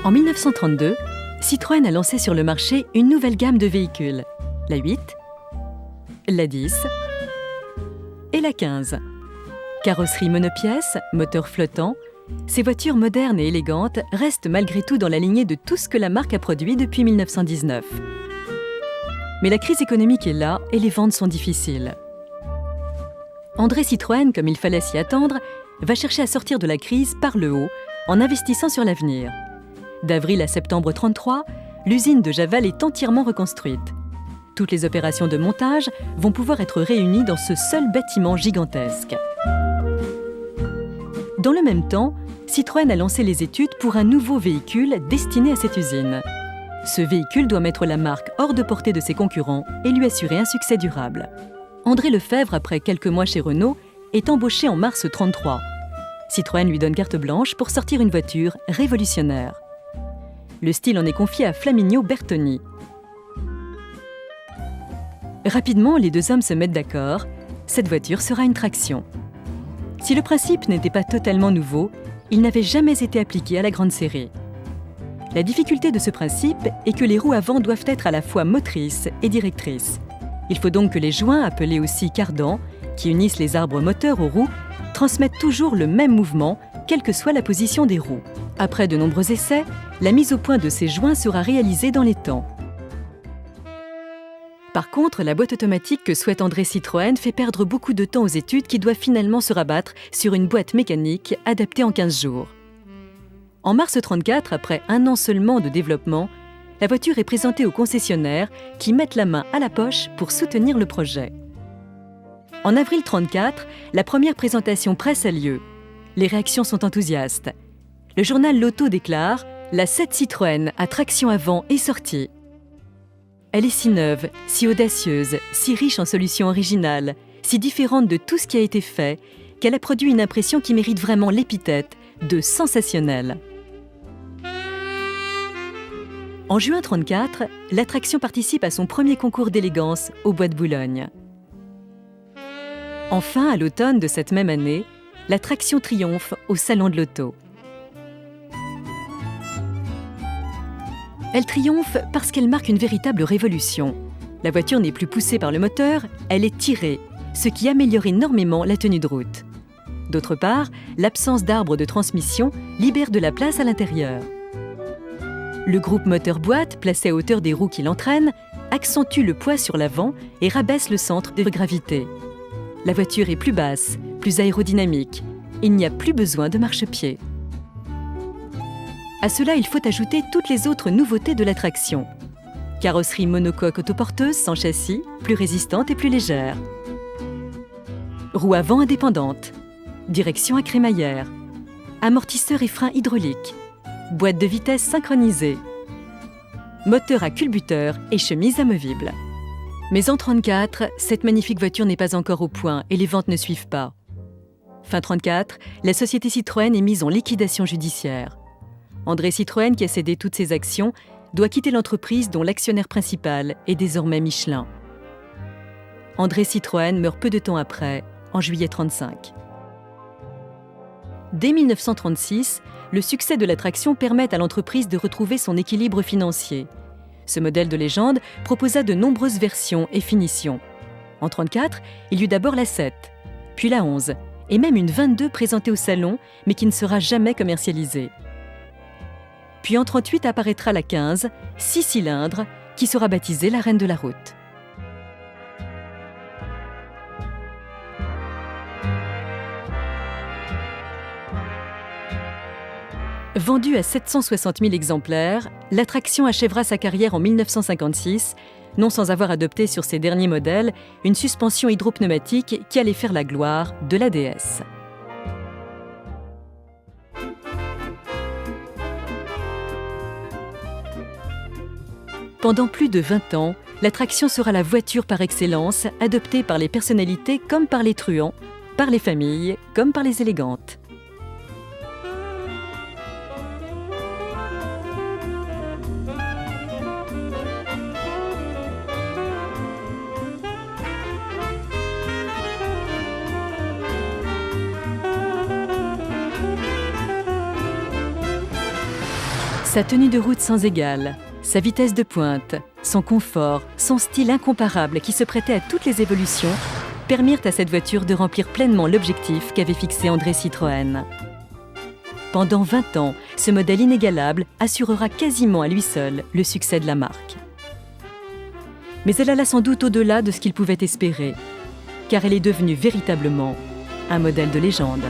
En 1932, Citroën a lancé sur le marché une nouvelle gamme de véhicules, la 8, la 10 et la 15. Carrosserie monopièce, moteur flottant, ces voitures modernes et élégantes restent malgré tout dans la lignée de tout ce que la marque a produit depuis 1919. Mais la crise économique est là et les ventes sont difficiles. André Citroën, comme il fallait s'y attendre, va chercher à sortir de la crise par le haut en investissant sur l'avenir. D'avril à septembre 1933, l'usine de Javal est entièrement reconstruite. Toutes les opérations de montage vont pouvoir être réunies dans ce seul bâtiment gigantesque. Dans le même temps, Citroën a lancé les études pour un nouveau véhicule destiné à cette usine. Ce véhicule doit mettre la marque hors de portée de ses concurrents et lui assurer un succès durable. André Lefebvre, après quelques mois chez Renault, est embauché en mars 1933. Citroën lui donne carte blanche pour sortir une voiture révolutionnaire. Le style en est confié à Flaminio Bertoni. Rapidement, les deux hommes se mettent d'accord. Cette voiture sera une traction. Si le principe n'était pas totalement nouveau, il n'avait jamais été appliqué à la grande série. La difficulté de ce principe est que les roues avant doivent être à la fois motrices et directrices. Il faut donc que les joints, appelés aussi cardans, qui unissent les arbres moteurs aux roues, transmettent toujours le même mouvement, quelle que soit la position des roues. Après de nombreux essais, la mise au point de ces joints sera réalisée dans les temps. Par contre, la boîte automatique que souhaite André Citroën fait perdre beaucoup de temps aux études qui doivent finalement se rabattre sur une boîte mécanique adaptée en 15 jours. En mars 1934, après un an seulement de développement, la voiture est présentée aux concessionnaires qui mettent la main à la poche pour soutenir le projet. En avril 1934, la première présentation presse a lieu. Les réactions sont enthousiastes. Le journal L'Auto déclare « La 7 Citroën à traction avant est sortie. Elle est si neuve, si audacieuse, si riche en solutions originales, si différente de tout ce qui a été fait, qu'elle a produit une impression qui mérite vraiment l'épithète de sensationnelle. » En juin 1934, l'attraction participe à son premier concours d'élégance au Bois de Boulogne. Enfin, à l'automne de cette même année, l'attraction triomphe au Salon de l'Auto. Elle triomphe parce qu'elle marque une véritable révolution. La voiture n'est plus poussée par le moteur, elle est tirée, ce qui améliore énormément la tenue de route. D'autre part, l'absence d'arbre de transmission libère de la place à l'intérieur. Le groupe moteur-boîte, placé à hauteur des roues qui l'entraînent, accentue le poids sur l'avant et rabaisse le centre de gravité. La voiture est plus basse, plus aérodynamique. Il n'y a plus besoin de marchepied. À cela, il faut ajouter toutes les autres nouveautés de l'attraction. Carrosserie monocoque autoporteuse sans châssis, plus résistante et plus légère. Roues avant indépendantes. Direction à crémaillère. Amortisseurs et freins hydrauliques. Boîte de vitesse synchronisée. Moteur à culbuteur et chemise amovible. Mais en 1934, cette magnifique voiture n'est pas encore au point et les ventes ne suivent pas. Fin 1934, la société Citroën est mise en liquidation judiciaire. André Citroën, qui a cédé toutes ses actions, doit quitter l'entreprise dont l'actionnaire principal est désormais Michelin. André Citroën meurt peu de temps après, en juillet 1935. Dès 1936, le succès de l'attraction permet à l'entreprise de retrouver son équilibre financier. Ce modèle de légende proposa de nombreuses versions et finitions. En 1934, il y eut d'abord la 7, puis la 11, et même une 22 présentée au salon, mais qui ne sera jamais commercialisée. Puis en 1938 apparaîtra la 15, 6 cylindres, qui sera baptisée la Reine de la Route. Vendue à 760 000 exemplaires, l'attraction achèvera sa carrière en 1956, non sans avoir adopté sur ses derniers modèles une suspension hydropneumatique qui allait faire la gloire de la DS. Pendant plus de 20 ans, l'attraction sera la voiture par excellence, adoptée par les personnalités comme par les truands, par les familles comme par les élégantes. Sa tenue de route sans égale, sa vitesse de pointe, son confort, son style incomparable qui se prêtait à toutes les évolutions permirent à cette voiture de remplir pleinement l'objectif qu'avait fixé André Citroën. Pendant 20 ans, ce modèle inégalable assurera quasiment à lui seul le succès de la marque. Mais elle alla sans doute au-delà de ce qu'il pouvait espérer, car elle est devenue véritablement un modèle de légende.